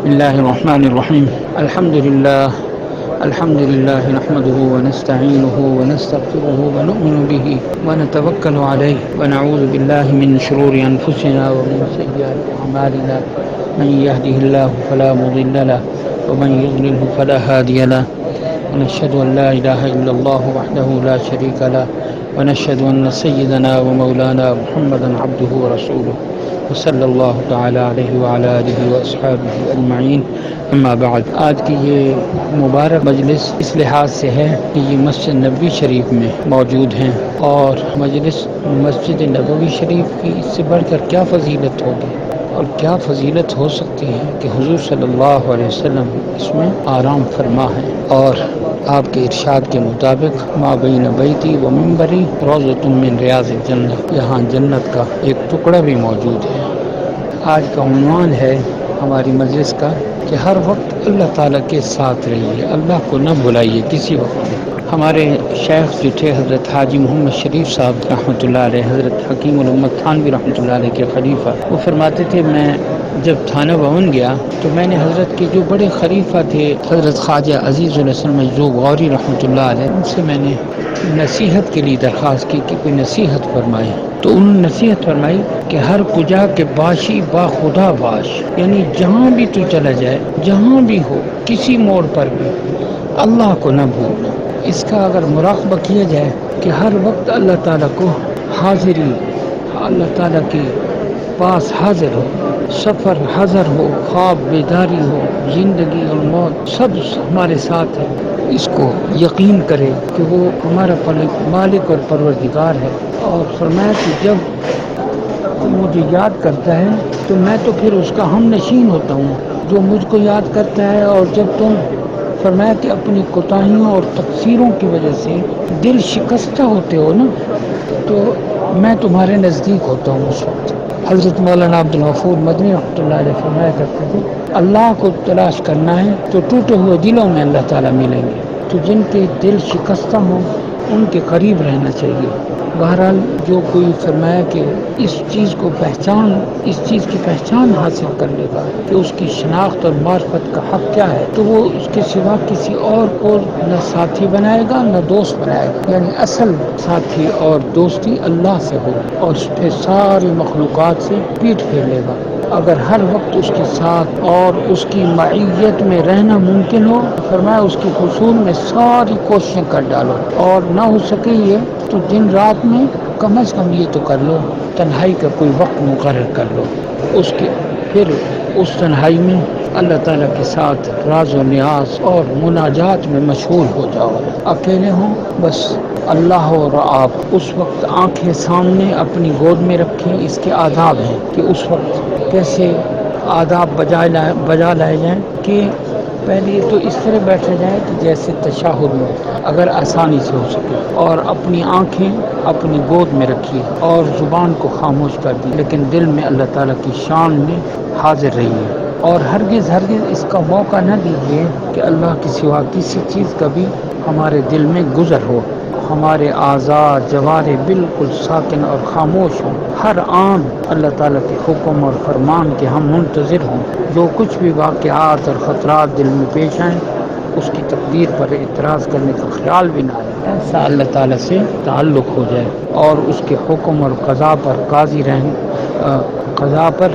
بسم الله الرحمن الرحيم. الحمد لله نحمده ونستعينه ونستغفره ونؤمن به ونتوكل عليه ونعوذ بالله من شرور أنفسنا ومن سيئات أعمالنا. من يهده الله فلا مضل له ومن يضلله فلا هادي له. ونشهد أن لا إله إلا الله وحده لا شريك له ونشهد أن سيدنا ومولانا محمدا عبده ورسوله وصلی اللہ تعالی علیہ وعلی آلہ واصحابہ اجمعین. اما بعد، آج کی یہ مبارک مجلس اس لحاظ سے ہے کہ یہ مسجد نبوی شریف میں موجود ہیں، اور مجلس مسجد نبوی شریف کی اس سے بڑھ کر کیا فضیلت ہوگی اور کیا فضیلت ہو سکتی ہے کہ حضور صلی اللہ علیہ وسلم اس میں آرام فرما ہے، اور آپ کے ارشاد کے مطابق ما بین بیتی و منبری روضۃ من ریاض الجنہ، یہاں جنت کا ایک ٹکڑا بھی موجود ہے. آج کا عنوان ہے ہماری مجلس کا کہ ہر وقت اللہ تعالیٰ کے ساتھ رہیے، اللہ کو نہ بھلائیے کسی وقت بھی. ہمارے شیخ جو تھے حضرت حاجی محمد شریف صاحب رحمۃ اللہ علیہ، حضرت حکیم الامت تھانوی رحمۃ اللہ علیہ کے خلیفہ، وہ فرماتے تھے میں جب تھانہ بھون گیا تو میں نے حضرت کے جو بڑے خلیفہ تھے حضرت خواجہ عزیز الحسن مجذوب غوری رحمۃ اللہ علیہ، ان سے میں نے نصیحت کے لیے درخواست کی کہ کوئی نصیحت فرمائے. تو انہوں نے نصیحت فرمائی کہ ہر کجا کے باشی با خدا باش، یعنی جہاں بھی تو چلا جائے، جہاں بھی ہو، کسی موڑ پر بھی اللہ کو نہ بھول. اس کا اگر مراقبہ کیا جائے کہ ہر وقت اللہ تعالیٰ کو حاضری، اللہ تعالیٰ کے پاس حاضر ہو، سفر حضر ہو، خواب بیداری ہو، زندگی اور موت سب ہمارے ساتھ ہے. اس کو یقین کرے کہ وہ ہمارا مالک اور پروردگار ہے. اور فرمایا کہ جب مجھے یاد کرتا ہے تو میں تو پھر اس کا ہم نشین ہوتا ہوں جو مجھ کو یاد کرتا ہے. اور جب تم فرمایا کہ اپنی کوتاہیوں اور تقصیروں کی وجہ سے دل شکستہ ہوتے ہو نا، تو میں تمہارے نزدیک ہوتا ہوں اس وقت. حضرت مولانا عبد الغفور مدنی رحمۃ اللہ علیہ فرمایا کرتے تھے اللہ کو تلاش کرنا ہے تو ٹوٹے ہوئے دلوں میں اللہ تعالیٰ ملیں گے. تو جن کے دل شکستہ ہوں ان کے قریب رہنا چاہیے. بہرحال جو کوئی فرمایا کہ اس چیز کی پہچان حاصل کر لے گا کہ اس کی شناخت اور معرفت کا حق کیا ہے، تو وہ اس کے سوا کسی اور کو نہ ساتھی بنائے گا نہ دوست بنائے گا. یعنی اصل ساتھی اور دوستی اللہ سے ہو، اور اس پہ ساری مخلوقات سے پیٹھ پھیر لے گا. اگر ہر وقت اس کے ساتھ اور اس کی معیت میں رہنا ممکن ہو، فرمایا اس کے حصول میں ساری کوششیں کر ڈالو. اور نہ ہو سکے یہ تو دن رات میں کم از کم یہ تو کر لو، تنہائی کا کوئی وقت مقرر کر لو. پھر اس تنہائی میں اللہ تعالیٰ کے ساتھ راز و نیاز اور مناجات میں مشغول ہو جاؤ. اکیلے ہوں بس اللہ اور آپ اس وقت آنکھیں سامنے اپنی گود میں رکھیں. اس کے آداب ہیں کہ اس وقت کیسے آداب بجا لائے جائیں کہ پہلے تو اس طرح بیٹھا جائے کہ جیسے تشہد میں اگر آسانی سے ہو سکے، اور اپنی آنکھیں اپنی گود میں رکھیے اور زبان کو خاموش کر دی، لیکن دل میں اللہ تعالیٰ کی شان میں حاضر رہیے. اور ہرگز اس کا موقع نہ دیجیے کہ اللہ کے سوا کسی چیز کا بھی ہمارے دل میں گزر ہو. ہمارے اعضاء جوارح بالکل ساکن اور خاموش ہوں، ہر آن اللہ تعالیٰ کے حکم اور فرمان کے ہم منتظر ہوں. جو کچھ بھی واقعات اور خطرات دل میں پیش آئیں اس کی تقدیر پر اعتراض کرنے کا خیال بھی نہ آئے. ایسا اللہ تعالیٰ سے تعلق ہو جائے اور اس کے حکم اور قضا پر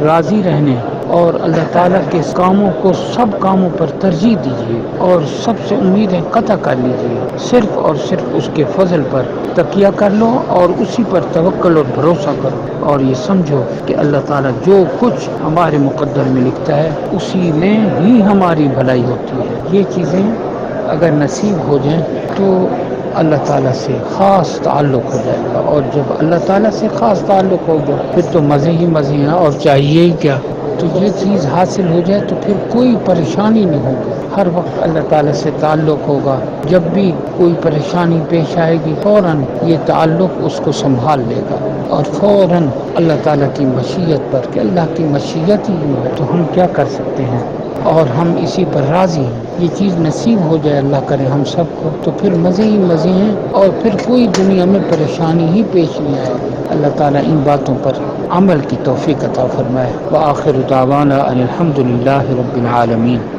راضی رہنے، اور اللہ تعالیٰ کے کاموں کو سب کاموں پر ترجیح دیجیے اور سب سے امیدیں قطع کر لیجیے. صرف اور صرف اس کے فضل پر تکیہ کر لو اور اسی پر توکل اور بھروسہ کرو. اور یہ سمجھو کہ اللہ تعالیٰ جو کچھ ہمارے مقدر میں لکھتا ہے اسی میں ہی ہماری بھلائی ہوتی ہے. یہ چیزیں اگر نصیب ہو جائیں تو اللہ تعالیٰ سے خاص تعلق ہو جائے گا. اور جب اللہ تعالیٰ سے خاص تعلق ہوگا پھر تو مزے ہی مزے ہیں، اور چاہیے ہی کیا. تو یہ چیز حاصل ہو جائے تو پھر کوئی پریشانی نہیں ہوگی. ہر وقت اللہ تعالیٰ سے تعلق ہوگا. جب بھی کوئی پریشانی پیش آئے گی فوراً یہ تعلق اس کو سنبھال لے گا، اور فوراً اللہ تعالیٰ کی مشیت پر کہ اللہ کی مشیت ہی ہے تو ہم کیا کر سکتے ہیں. اور ہم اسی پر راضی ہیں. یہ چیز نصیب ہو جائے اللہ کرے ہم سب کو تو پھر مزے ہی مزے ہیں اور پھر کوئی دنیا میں پریشانی ہی پیش نہیں آئے گی. اللہ تعالیٰ ان باتوں پر عمل کی توفیق عطا فرمائے. وآخر دعوانا ان الحمد للہ رب العالمین.